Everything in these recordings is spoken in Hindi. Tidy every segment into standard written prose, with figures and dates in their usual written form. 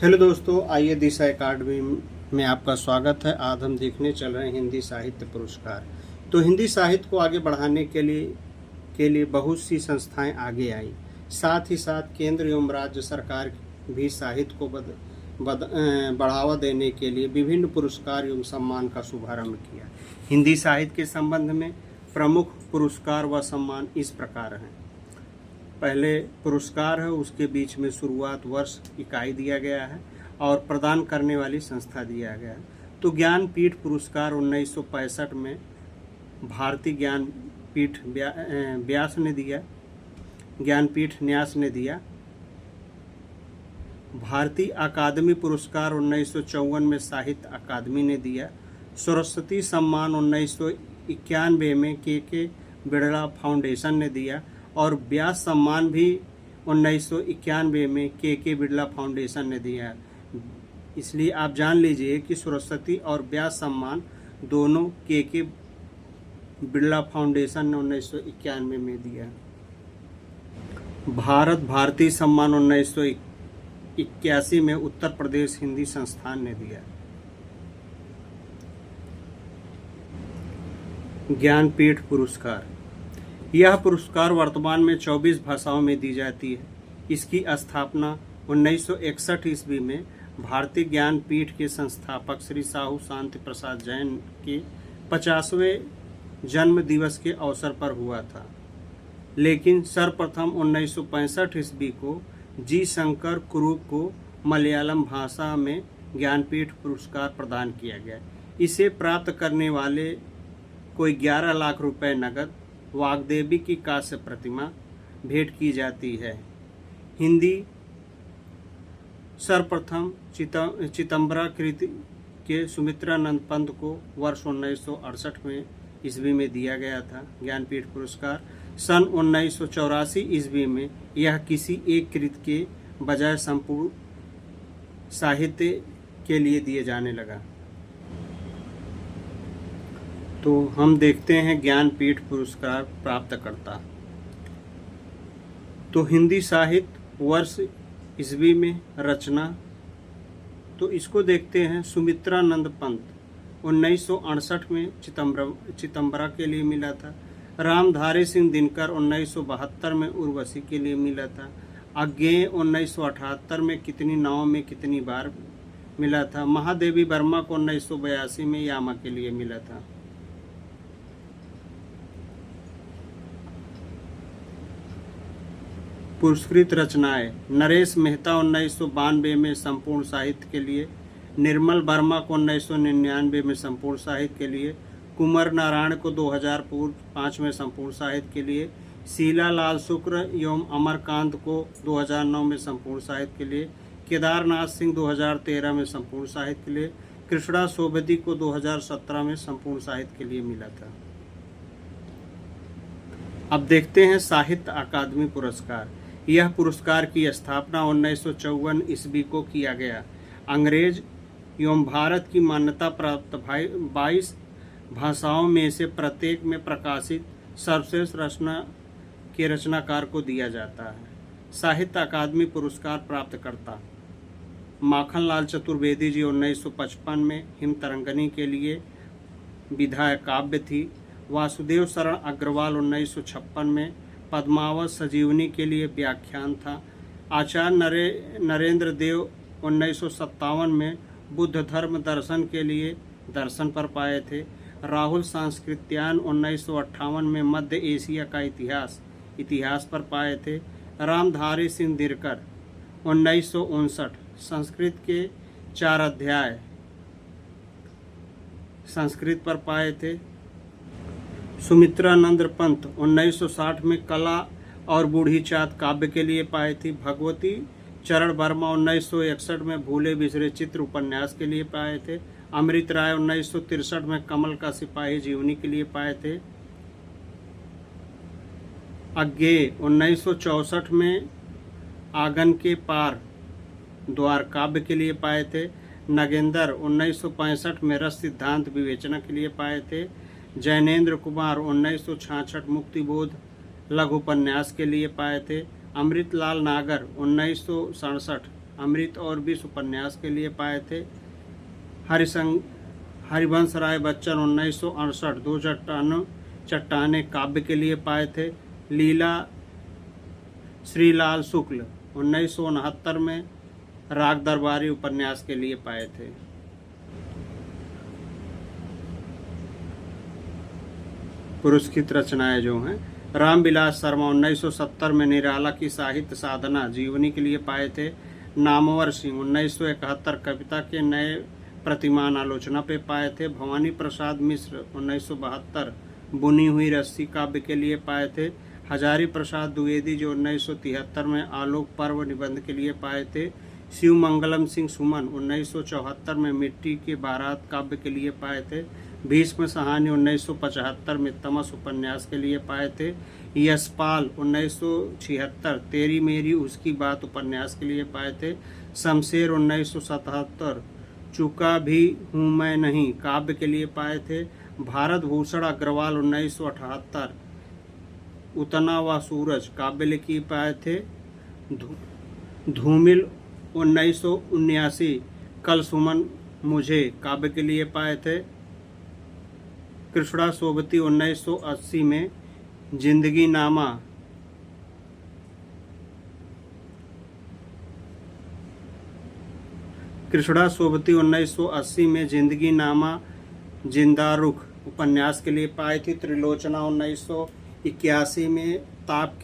हेलो दोस्तों, आइए दिशा एकेडमी में आपका स्वागत है। आज हम देखने चल रहे हैं हिंदी साहित्य पुरस्कार। तो हिंदी साहित्य को आगे बढ़ाने के लिए बहुत सी संस्थाएं आगे आई। साथ ही साथ केंद्र एवं राज्य सरकार भी साहित्य को बढ़ावा देने के लिए विभिन्न पुरस्कार एवं सम्मान का शुभारंभ किया। हिंदी साहित्य के संबंध में प्रमुख पुरस्कार व सम्मान इस प्रकार हैं। पहले पुरस्कार है, उसके बीच में शुरुआत वर्ष इकाई दिया गया है और प्रदान करने वाली संस्था दिया गया है। तो ज्ञानपीठ पुरस्कार 1965 में भारतीय ज्ञानपीठ व्यास ने दिया, ज्ञानपीठ न्यास ने दिया। भारतीय अकादमी पुरस्कार 1954 में साहित्य अकादमी ने दिया। सरस्वती सम्मान 1991 में के बिड़ला फाउंडेशन ने दिया और व्यास सम्मान भी 1991 में के बिड़ला फाउंडेशन ने दिया। इसलिए आप जान लीजिए कि सरस्वती और व्यास सम्मान दोनों के बिड़ला फाउंडेशन ने 1991 में दिया। भारतीय सम्मान 1981 में उत्तर प्रदेश हिंदी संस्थान ने दिया। ज्ञानपीठ पुरस्कार, यह पुरस्कार वर्तमान में 24 भाषाओं में दी जाती है। इसकी स्थापना 1961 ईस्वी में भारतीय ज्ञानपीठ के संस्थापक श्री साहू शांति प्रसाद जैन के 50वें जन्म दिवस के अवसर पर हुआ था, लेकिन सर्वप्रथम 1965 ईस्वी को जी शंकर कुरूप को मलयालम भाषा में ज्ञानपीठ पुरस्कार प्रदान किया गया। इसे प्राप्त करने वाले को 11 लाख रुपए नकद, वाग्देवी की कांस्य प्रतिमा भेंट की जाती है। हिंदी सर्वप्रथम चितंबरा कृति के सुमित्रानंद पंत को वर्ष 1968 में ईस्वी में दिया गया था ज्ञानपीठ पुरस्कार। सन 1984 ईस्वी में यह किसी एक कृति के बजाय संपूर्ण साहित्य के लिए दिए जाने लगा। तो हम देखते हैं ज्ञानपीठ पुरस्कार प्राप्तकर्ता। तो हिंदी साहित्य वर्ष ईस्वी में रचना, तो इसको देखते हैं। सुमित्रानंद पंत 1968 में चितंबरा के लिए मिला था। रामधारी सिंह दिनकर 1972 में उर्वशी के लिए मिला था। अज्ञेय 1978 में कितनी नाव में कितनी बार मिला था। महादेवी वर्मा को 1982 में यामा के लिए मिला था। पुरस्कृत रचनाएं, नरेश मेहता 1992 में संपूर्ण साहित्य के लिए, निर्मल वर्मा को 1999 में संपूर्ण साहित्य के लिए, कुंवर नारायण को 2005 में संपूर्ण साहित्य के लिए, शीला लाल शुक्र एवं अमरकांत को 2009 में संपूर्ण साहित्य के लिए, केदारनाथ सिंह 2013 में संपूर्ण साहित्य के लिए, कृष्णा सोबती को 2017 में संपूर्ण साहित्य के लिए मिला था। अब देखते हैं साहित्य अकादमी पुरस्कार। यह पुरस्कार की स्थापना 1954 ईस्वी को किया गया। अंग्रेज एवं भारत की मान्यता प्राप्त 22 भाषाओं में से प्रत्येक में प्रकाशित सर्वश्रेष्ठ रचना के रचनाकार को दिया जाता है। साहित्य अकादमी पुरस्कार प्राप्तकर्ता माखनलाल चतुर्वेदी जी 1955 में हिमतरंगिनी के लिए विधा काव्य थी। वासुदेव शरण अग्रवाल 1956 में पद्मावत सजीवनी के लिए व्याख्यान था। आचार्य नरेंद्र देव 1957 में बुद्ध धर्म दर्शन के लिए दर्शन पर पाए थे। राहुल सांस्कृत्यायन 1958 में मध्य एशिया का इतिहास पर पाए थे। रामधारी सिंह दिनकर 1959 संस्कृत के 4 अध्याय संस्कृत पर पाए थे। सुमित्रानंद पंत 1960 में कला और बूढ़ी चाँद काव्य के लिए पाए थी। भगवती चरण वर्मा 1961 में भूले बिसरे चित्र उपन्यास के लिए पाए थे। अमृत राय 1963 में कमल का सिपाही जीवनी के लिए पाए थे। अज्ञेय 1964 में आंगन के पार द्वार काव्य के लिए पाए थे। नगेंद्र 1965 में रस सिद्धांत विवेचना के लिए पाए थे। जैनेन्द्र कुमार 1966 मुक्तिबोध लघु उपन्यास के लिए पाए थे। अमृतलाल नागर 1967 अमृत और विष उपन्यास के लिए पाए थे। हरिवंश राय बच्चन 1968 दो चट्टाने काव्य के लिए पाए थे। लीला श्रीलाल शुक्ल 1969 में राग दरबारी उपन्यास के लिए पाए थे। पुरस्कृत रचनाएं जो हैं, रामविलास शर्मा 1970 में निराला की साहित्य साधना जीवनी के लिए पाए थे। नामवर सिंह 1971 कविता के नए प्रतिमान आलोचना पे पाए थे। भवानी प्रसाद मिश्र 1972 बुनी हुई रस्सी काव्य के लिए पाए थे। हजारी प्रसाद द्विवेदी जो 1973 में आलोक पर्व निबंध के लिए पाए थे। शिव मंगलम सिंह सुमन 1974 में मिट्टी के बारात काव्य के लिए पाए थे। भीष्म साहनी 1975 में तमस उपन्यास के लिए पाए थे। यशपाल 1976 तेरी मेरी उसकी बात उपन्यास के लिए पाए थे। शमशेर 1977 चुका भी हूँ मैं नहीं काव्य के लिए पाए थे। भारत भूषण अग्रवाल 1978 उतना व सूरज काव्य के लिए पाए थे। धूमिल 1979 कल सुमन मुझे काव्य के लिए पाए थे। कृष्णा सोबती 1980 में जिंदगी नामा कृष्णा सोबती 1980 में जिंदगी नामा जिंदा रुख उपन्यास के लिए पाए थी। त्रिलोचना 1981 में ताप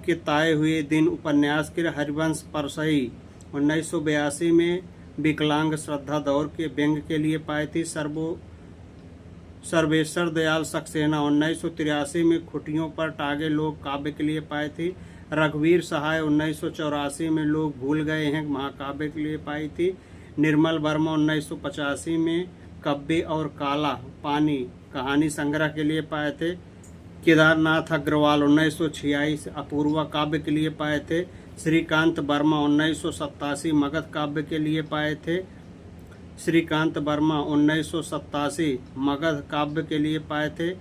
के ताए हुए दिन उपन्यास के लिए। हरिवंश परसई 1982 में विकलांग श्रद्धा दौर के व्यंग के लिए पाए थी। सर्वेश्वर दयाल सक्सेना 1983 में खुटियों पर टागे लोग काव्य के लिए पाए थी। रघुवीर सहाय 1984 में लोग भूल गए हैं महाकाव्य के लिए पाई थी। निर्मल वर्मा 1985 में कब्बे और काला पानी कहानी संग्रह के लिए पाए थे। केदारनाथ अग्रवाल 1986 अपूर्वा काव्य के लिए पाए थे। श्रीकांत वर्मा 1987 मगध काव्य के लिए पाए थे। श्रीकांत वर्मा 1987 मगध काव्य के लिए पाए थे।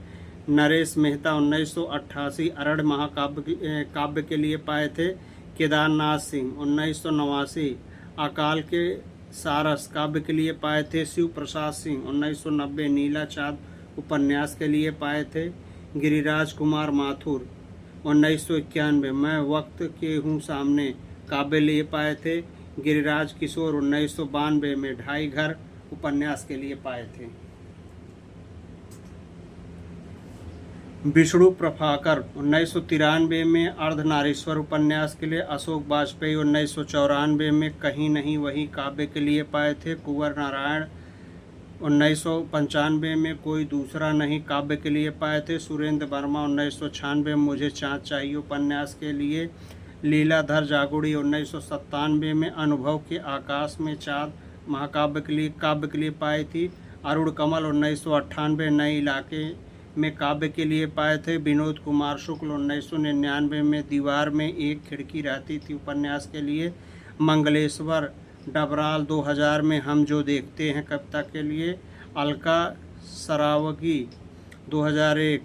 नरेश मेहता 1988 अरण्य महाकाव्य के लिए पाए थे। केदारनाथ सिंह 1989 अकाल के सारस काव्य के लिए पाए थे। शिव प्रसाद सिंह 1990 नीला चाँद उपन्यास के लिए पाए थे। गिरिराज कुमार माथुर 1991 मैं वक्त के हूँ सामने काव्य लिए पाए थे। गिरिराज किशोर 1992 में ढाई घर उपन्यास के लिए पाए थे। विष्णु प्रभाकर 1993 में अर्धनारीश्वर उपन्यास के लिए। अशोक वाजपेयी 1994 में कहीं नहीं वही काव्य के लिए पाए थे। कुंवर नारायण 1995 में कोई दूसरा नहीं काव्य के लिए पाए थे। सुरेंद्र वर्मा 1996 में मुझे चाँद चाहिए उपन्यास के लिए। लीलाधर जागुड़ी 1997 में अनुभव के आकाश में चाँद महाकाव्य के लिए पाई थी। अरुण कमल 1998 नए इलाके में काव्य के लिए पाए थे। विनोद कुमार शुक्ल 1999 में दीवार में एक खिड़की रहती थी उपन्यास के लिए। मंगलेश्वर डबराल 2000 में हम जो देखते हैं कविता के लिए। अलका सरावगी 2001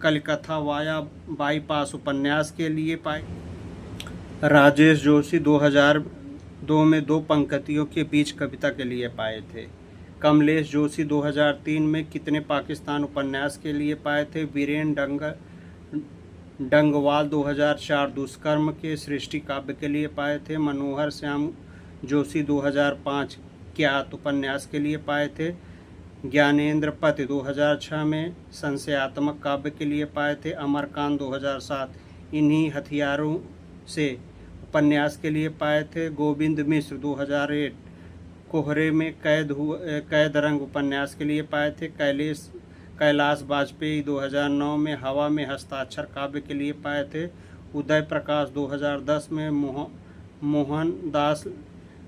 कलकत्ता वाया बाईपास उपन्यास के लिए पाए। राजेश जोशी 2002 में दो पंक्तियों के बीच कविता के लिए पाए थे। कमलेश जोशी 2003 में कितने पाकिस्तान उपन्यास के लिए पाए थे। वीरेन डंगवाल 2004 दुष्कर्म के सृष्टि काव्य के लिए पाए थे। मनोहर श्याम जोशी 2005 ज्ञात उपन्यास के लिए पाए थे। ज्ञानेंद्र पति 2006 में संशयात्मक काव्य के लिए पाए थे। अमरकांत 2007 इन्हीं हथियारों से उपन्यास के लिए पाए थे। गोविंद मिश्र 2008 कोहरे में कैद रंग उपन्यास के लिए पाए थे। कैलाश वाजपेयी 2009 में हवा में हस्ताक्षर काव्य के लिए पाए थे। उदय प्रकाश 2010 में मोहन दास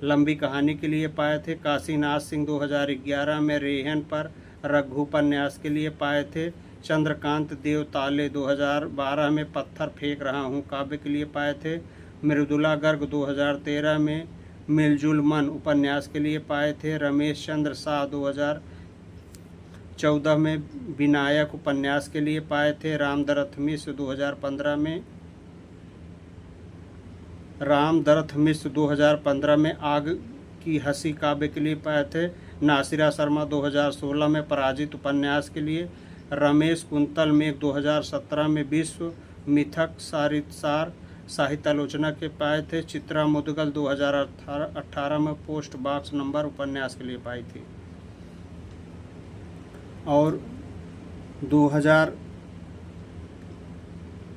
लंबी कहानी के लिए पाए थे। काशीनाथ सिंह 2011 में रेहन पर रघु उपन्यास के लिए पाए थे। चंद्रकांत देव ताले 2012 में पत्थर फेंक रहा हूँ काव्य के लिए पाए थे। मृदुला गर्ग 2013 में मिलजुल मन उपन्यास के लिए पाए थे। रमेश चंद्र शाह 2014 में विनायक उपन्यास के लिए पाए थे। रामदरथ मिश्र 2015 में राम दरथ मिश्र 2015 में आग की हंसी काव्य के लिए पाए थे। नासिरा शर्मा 2016 में पराजित उपन्यास के लिए। रमेश कुंतल मेघ 2017 में विश्व मिथक सारितसार साहित्य आलोचना के पाए थे। चित्रा मुदगल 2018 में पोस्ट बॉक्स नंबर उपन्यास के लिए पाई थी। और 2000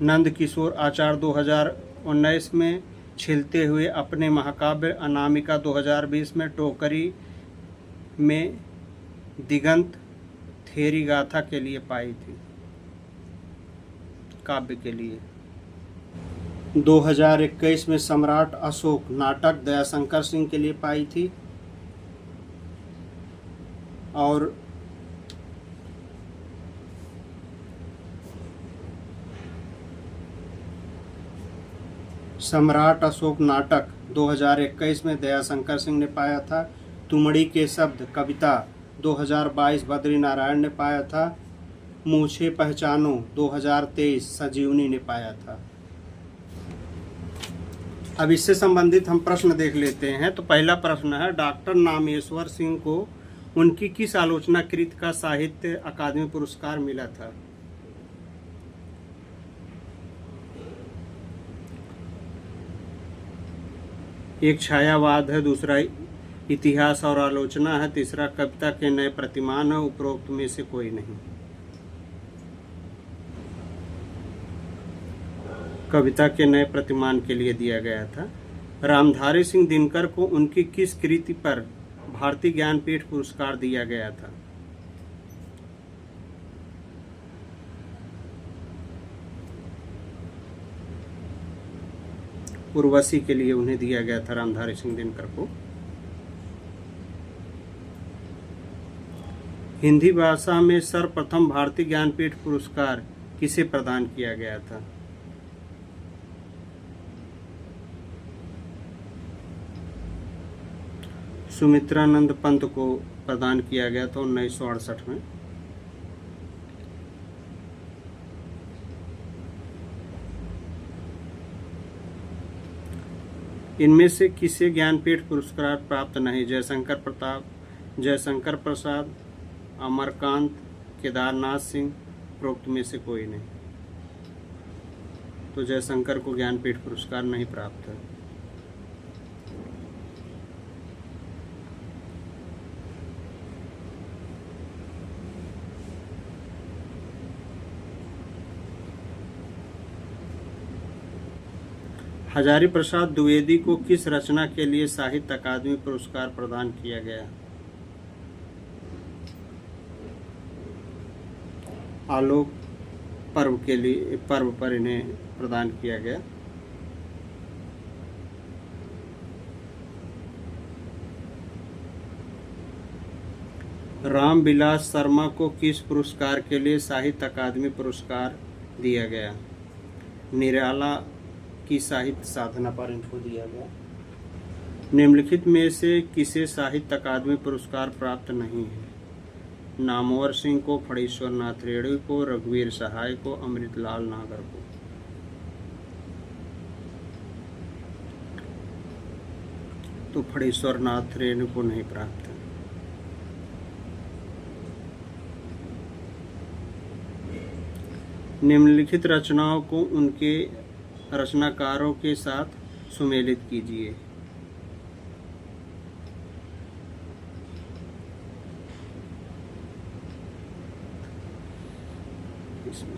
नंद किशोर आचार्य 2019 में छिलते हुए अपने महाकाव्य अनामिका 2020 में टोकरी में दिगंत थेरी गाथा के लिए पाई थी, काव्य के लिए। 2021 में सम्राट अशोक नाटक दयाशंकर सिंह के लिए पाई थी। और सम्राट अशोक नाटक 2021 में दयाशंकर सिंह ने पाया था। तुमड़ी के शब्द कविता 2022 बद्री नारायण ने पाया था। मूछे पहचानो 2023 संजीवनी ने पाया था। अब इससे संबंधित हम प्रश्न देख लेते हैं। तो पहला प्रश्न है, डॉक्टर नामेश्वर सिंह को उनकी किस आलोचना कृत का साहित्य अकादमी पुरस्कार मिला था? एक छायावाद है, दूसरा इतिहास और आलोचना है, तीसरा कविता के नए प्रतिमान है, उपरोक्त में से कोई नहीं। कविता के नए प्रतिमान के लिए दिया गया था। रामधारी सिंह दिनकर को उनकी किस कृति पर भारतीय ज्ञानपीठ पुरस्कार दिया गया था? उर्वशी के लिए उन्हें दिया गया था, रामधारी सिंह दिनकर को। हिंदी भाषा में सर्वप्रथम भारतीय ज्ञानपीठ पुरस्कार किसे प्रदान किया गया था? सुमित्रानंद पंत को प्रदान किया गया था 1968 में। इनमें से किसे ज्ञानपीठ पुरस्कार प्राप्त नहीं? जयशंकर प्रसाद, अमरकांत, केदारनाथ सिंह, उपरोक्त में से कोई नहीं। तो जयशंकर को ज्ञानपीठ पुरस्कार नहीं प्राप्त है। हजारी प्रसाद द्विवेदी को किस रचना के लिए साहित्य अकादमी पुरस्कार प्रदान किया गया? आलोक पर्व के लिए, पर्व पर इन्हें प्रदान किया गया। रामविलास शर्मा को किस पुरस्कार के लिए साहित्य अकादमी पुरस्कार दिया गया? निराला की साहित्य साधना पर इनको दिया गया। निम्नलिखित में से किसे साहित्य अकादमी पुरस्कार प्राप्त नहीं है? नामवर सिंह को, फणीश्वर नाथ रेणु को, रघुवीर सहाय को, अमृतलाल नागर को। तो फणीश्वर नाथ रेणु को नहीं प्राप्त है। निम्नलिखित रचनाओं को उनके रचनाकारों के साथ सुमेलित कीजिए। इसमें